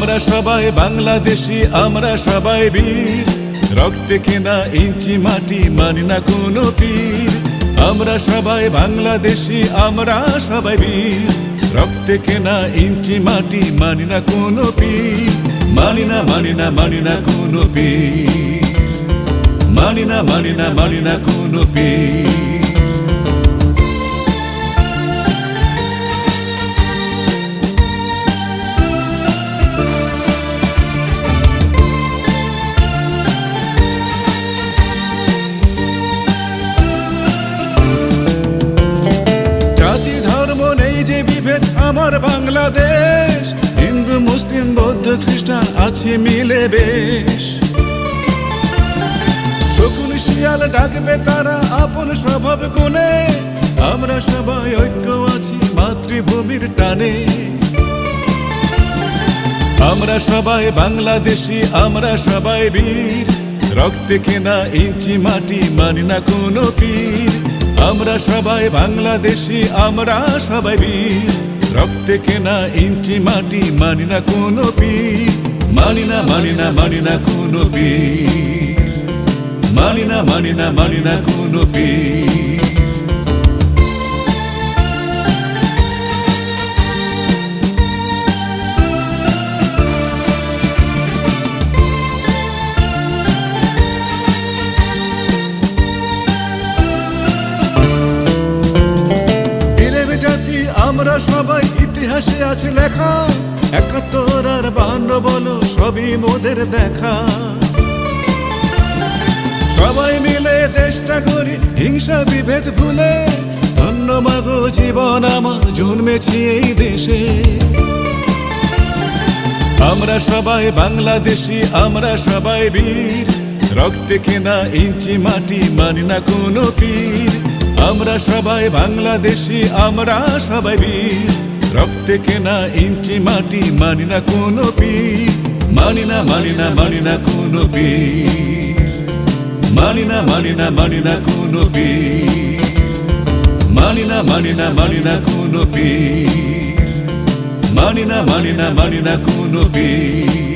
আমরা সবাই বাংলাদেশি, আমরা সবাই বীর, রক্তে কেনা ইঞ্চি মাটি মানি না কোনো পীর। আমরা সবাই বাংলাদেশি, আমরা সবাই বীর, রক্তে কেনা ইঞ্চি মাটি মানি না কোনো পীর। মানি না মানি না মানি না কোনো পীর, মানি না মানি না মানি না কোনো পীর। জাতি ধর্ম নেই যে বিভেদ আমার বাংলাদেশ, হিন্দু মুসলিম বৌদ্ধ খ্রিস্টান আছি মিলে বেশ। শকুন শিয়াল ডাকবে তারা আপন স্বভাব গুণে, আমরা সবাই ঐক্য আছি মাতৃভূমির টানে। আমরা সবাই বাংলাদেশি, আমরা সবাই বীর, রক্তে কেনা ইঞ্চি মাটি মানি না কোনো পীর। আমরা সবাই বাংলাদেশি, আমরা সবাই বীর, রক্তে কেনা ইঞ্চি মাটি মানি না কোনো পীর। মানি না মানি না মানি না কোনো পীর, মানি না মানি না মানি না কোনো পীর। আমরা সবাই ইতিহাসে আছে লেখা, ৭১ আর ৫২ বলো সবই মোদের দেখা। সবাই মিলে দেশটা করি হিংসা বিভেদ ভুলে, ধন্য মাগো জীবন আমার জন্মেছি এই দেশে। আমরা সবাই বাংলাদেশি, আমরা সবাই বীর, রক্তে কেনা ইঞ্চি মাটি মানি না কোনো পীর। আমরা সবাই বাংলাদেশি, আমরা সবাই বীর, রক্তে কেনা ইঞ্চি মাটি মানি না কোনো পীর। মানি না মানি না মানি না কোনো পীর, মানি না মানি না মানি না কোনো পীর। মানি না মানি না মানি না কোনো পীর, মানি না মানি না মানি না কোনো পীর।